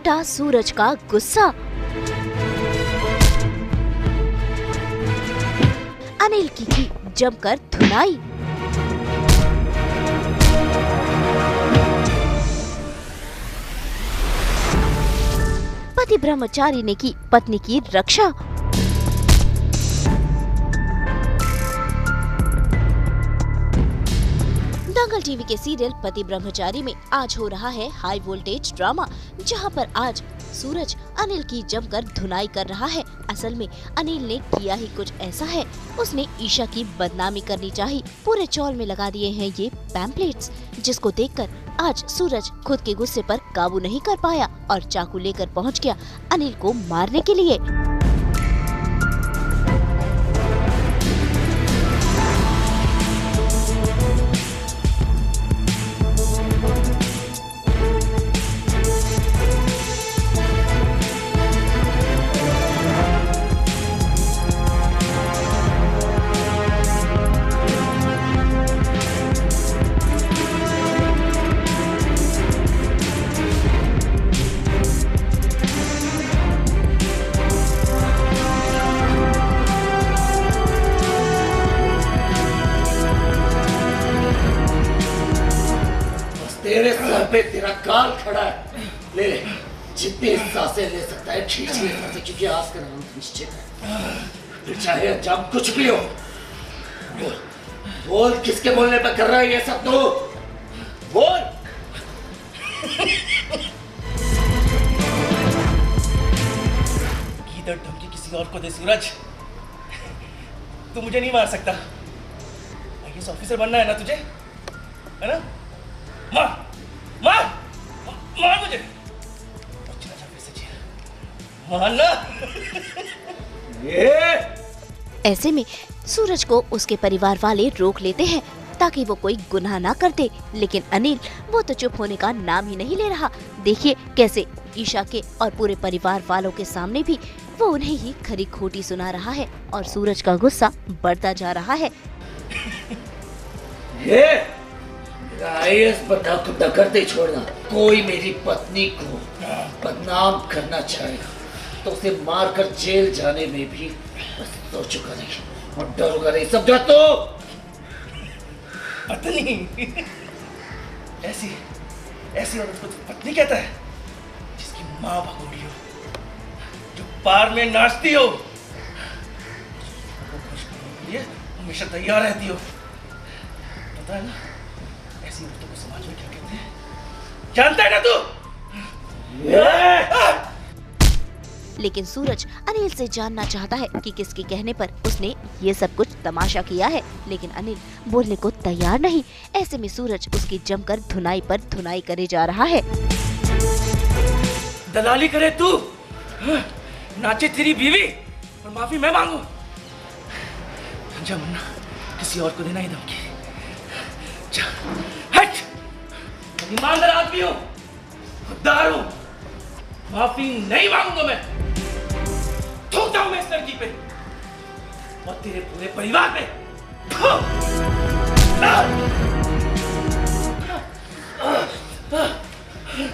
फटा सूरज का गुस्सा। अनिल की जमकर धुनाई। पति ब्रह्मचारी ने की पत्नी की रक्षा। दंगल टीवी के सीरियल पति ब्रह्मचारी में आज हो रहा है हाई वोल्टेज ड्रामा, जहां पर आज सूरज अनिल की जमकर धुनाई कर रहा है। असल में अनिल ने किया ही कुछ ऐसा है, उसने ईशा की बदनामी करनी चाहिए। पूरे चौल में लगा दिए हैं ये पैम्पलेट्स, जिसको देखकर आज सूरज खुद के गुस्से पर काबू नहीं कर पाया और चाकू लेकर पहुंच गया अनिल को मारने के लिए। तेरे सर पे तेरा काल खड़ा है, ले ले जितनी सांसें ले सकता है खींच ले सकता, क्योंकि आज का नाम निश्चित है। फिर चाहे अंजाम कुछ भी हो, बोल बोल किसके बोलने पर कर रहा है ये सब? तू बोल। इधर धमकी किसी और को दे सूरज, तू मुझे नहीं मार सकता। आईएएस ऑफिसर बनना है ना तुझे, है ना? मार मार मार मुझे, मारना। ऐसे में सूरज को उसके परिवार वाले रोक लेते हैं ताकि वो कोई गुनाह ना कर दे, लेकिन अनिल वो तो चुप होने का नाम ही नहीं ले रहा। देखिए कैसे ईशा के और पूरे परिवार वालों के सामने भी वो उन्हें ही खरी खोटी सुना रहा है और सूरज का गुस्सा बढ़ता जा रहा है। आईएएस बनना को न करते छोड़ना। कोई मेरी पत्नी को बदनाम करना चाहेगा तो उसे मारकर जेल जाने में भी सोचूंगा नहीं और डरूंगा नहीं, समझा? तो पत्नी, ऐसी ऐसी औरत को तो पत्नी कहता है जिसकी माँ भगोड़ी हो, जो पार में नाचती हो, ये हमेशा तैयार रहती हो। पता है ना ऐसी औरतों को समाज में क्या कहते हैं? जानता है ना तू? लेकिन सूरज अनिल से जानना चाहता है कि किसके कहने पर उसने ये सब कुछ तमाशा किया है, लेकिन अनिल बोलने को तैयार नहीं। ऐसे में सूरज उसकी जमकर धुनाई पर धुनाई करे जा रहा है। दलाली करे तू, नाचे तेरी बीवी और माफी मैं मांगू। जा मुन्ना, किसी और को देना ही धमकी। हट, ईमानदार आदमी हूँ, खुददार हूँ, माफी नहीं मांगूंगा मैं। थूकता हूँ मैं इस लड़की पे और तेरे पूरे परिवार पे।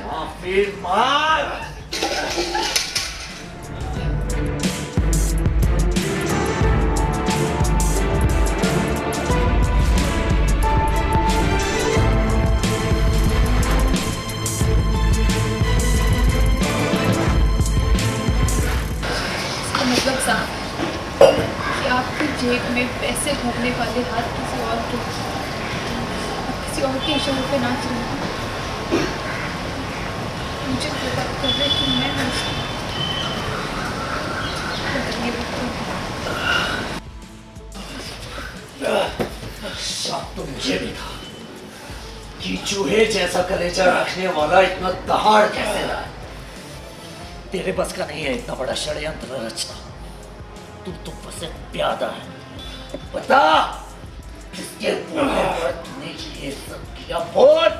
माफी मार। मतलब साहब कि आपकी जेब में पैसे भरने वाले हाथ किसी और के इशारे पे नाच रहे हैं। मुझे तो बात कर रहे कि मैं शक तो मुझे भी था कि चूहे जैसा कलेजा रखने वाला इतना दहाड़ कैसे रहा। तेरे बस का नहीं है इतना बड़ा षड्यंत्र रचना। तू तो बस एक प्यादा है। बता किसके बोलने पर तूने ये सब किया? बोल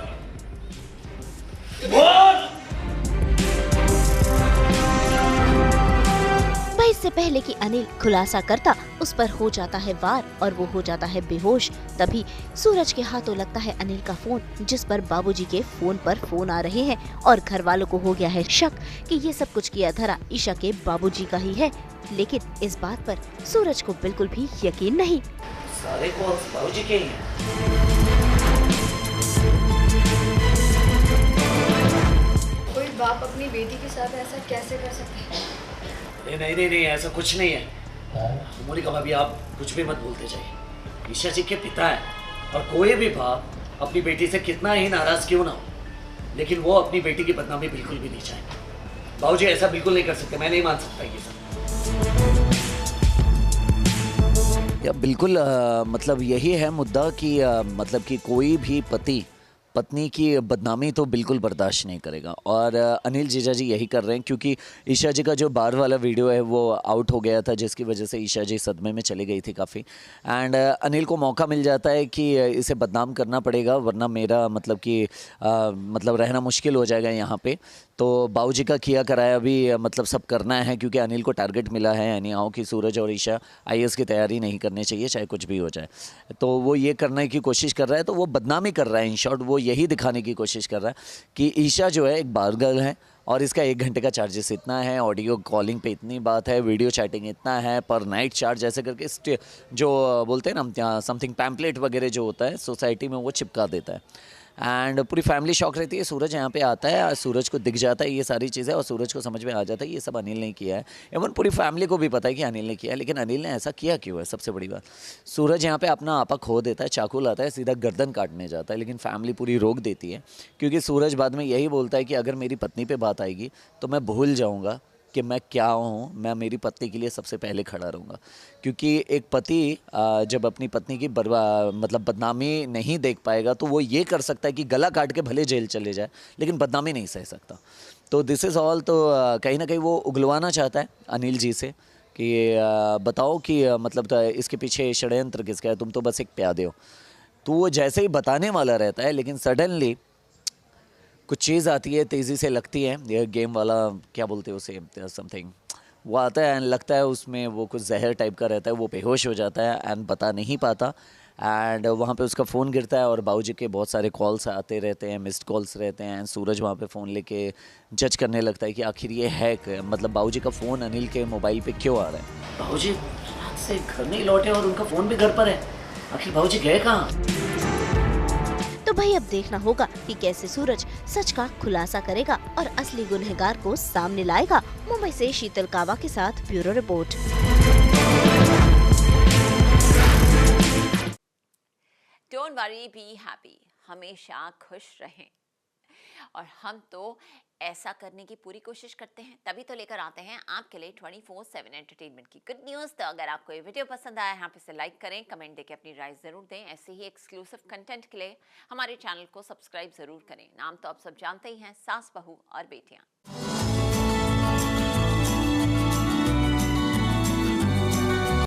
बोल। भाई इससे पहले कि अनिल खुलासा करता, उस पर हो जाता है वार और वो हो जाता है बेहोश। तभी सूरज के हाथों लगता है अनिल का फोन, जिस पर बाबूजी के फोन पर फोन आ रहे हैं और घर वालों को हो गया है शक कि ये सब कुछ किया धरा ईशा के बाबूजी का ही है। लेकिन इस बात पर सूरज को बिल्कुल भी यकीन नहीं। सारे कॉल्स बाबूजी के ही हैं। कोई बाप अपनी बेटी के साथ ऐसा कैसे कर सकता है? नहीं, ऐसा कुछ नहीं है। मोनिका भाभी, आप कुछ भी मत बोलते जाइए। ईशा जी के पिता है और कोई भी बाप अपनी बेटी से कितना ही नाराज क्यों ना हो, लेकिन वो अपनी बेटी की बदनामी बिल्कुल भी नहीं चाहेंगे। बाबूजी ऐसा बिल्कुल नहीं कर सकते, मैं नहीं मान सकता ये सब। या बिल्कुल मतलब यही है मुद्दा कि मतलब कि कोई भी पति पत्नी की बदनामी तो बिल्कुल बर्दाश्त नहीं करेगा और अनिल जीजा जी यही कर रहे हैं, क्योंकि ईशा जी का जो बार वाला वीडियो है वो आउट हो गया था, जिसकी वजह से ईशा जी सदमे में चली गई थी काफ़ी। एंड अनिल को मौका मिल जाता है कि इसे बदनाम करना पड़ेगा, वरना मेरा मतलब कि मतलब रहना मुश्किल हो जाएगा यहाँ पे। तो बाबूजी का किया कराया भी मतलब सब करना है, क्योंकि अनिल को टारगेट मिला है यानी आओ कि सूरज और ईशा IAS की तैयारी नहीं करनी चाहिए चाहे कुछ भी हो जाए। तो वो ये करने की कोशिश कर रहा है, तो वो बदनामी कर रहा है। इन शॉर्ट वो यही दिखाने की कोशिश कर रहा है कि ईशा जो है एक बार गर्ल है और इसका 1 घंटे का चार्जेस इतना है, ऑडियो कॉलिंग पे इतनी बात है, वीडियो चैटिंग इतना है, पर नाइट चार्ज ऐसे करके जो बोलते हैं ना समथिंग पैम्पलेट वगैरह जो होता है सोसाइटी में वो चिपका देता है। एंड पूरी फैमिली शॉक रहती है। सूरज यहाँ पे आता है और सूरज को दिख जाता है ये सारी चीज़ें और सूरज को समझ में आ जाता है ये सब अनिल ने किया है। इवन पूरी फैमिली को भी पता है कि अनिल ने किया है, लेकिन अनिल ने ऐसा किया क्यों है सबसे बड़ी बात। सूरज यहाँ पे अपना आपा खो देता है, चाकू लाता है, सीधा गर्दन काटने जाता है, लेकिन फैमिली पूरी रोक देती है, क्योंकि सूरज बाद में यही बोलता है कि अगर मेरी पत्नी पे बात आएगी तो मैं भूल जाऊँगा कि मैं क्या हूँ, मैं मेरी पत्नी के लिए सबसे पहले खड़ा रहूँगा। क्योंकि एक पति जब अपनी पत्नी की मतलब बदनामी नहीं देख पाएगा तो वो ये कर सकता है कि गला काट के भले जेल चले जाए, लेकिन बदनामी नहीं सह सकता। तो दिस इज़ ऑल। तो कहीं ना कहीं वो उगलवाना चाहता है अनिल जी से कि बताओ कि मतलब इसके पीछे षड्यंत्र किसका है, तुम तो बस एक प्यादे हो। तो वो जैसे ही बताने वाला रहता है, लेकिन सडनली कुछ चीज़ आती है, तेज़ी से लगती है, ये गेम वाला क्या बोलते हैं उसे, समथिंग वो आता है एंड लगता है उसमें वो कुछ जहर टाइप का रहता है, वो बेहोश हो जाता है एंड बता नहीं पाता। एंड वहाँ पे उसका फ़ोन गिरता है और बाबूजी के बहुत सारे कॉल्स आते रहते हैं, मिस्ड कॉल्स रहते हैं। एंड सूरज वहाँ पे फ़ोन लेके जज करने लगता है कि आखिर ये है मतलब बाबूजी का फ़ोन अनिल के मोबाइल पे क्यों आ रहा है। बाबूजी रात से घर नहीं लौटे और उनका फ़ोन भी घर पर है, आखिर बाबूजी गए कहाँ। तो भाई अब देखना होगा कि कैसे सूरज सच का खुलासा करेगा और असली गुनहगार को सामने लाएगा। मुंबई से शीतल कावा के साथ bureau report. Don't worry, be happy, हमेशा खुश रहें। और हम तो ऐसा करने की पूरी कोशिश करते हैं, तभी तो लेकर आते हैं आपके लिए 24/7 एंटरटेनमेंट की गुड न्यूज़। तो अगर आपको ये वीडियो पसंद आया, यहाँ पे से लाइक करें, कमेंट देके अपनी राय ज़रूर दें। ऐसे ही एक्सक्लूसिव कंटेंट के लिए हमारे चैनल को सब्सक्राइब ज़रूर करें। नाम तो आप सब जानते ही हैं, सास बहू और बेटियाँ।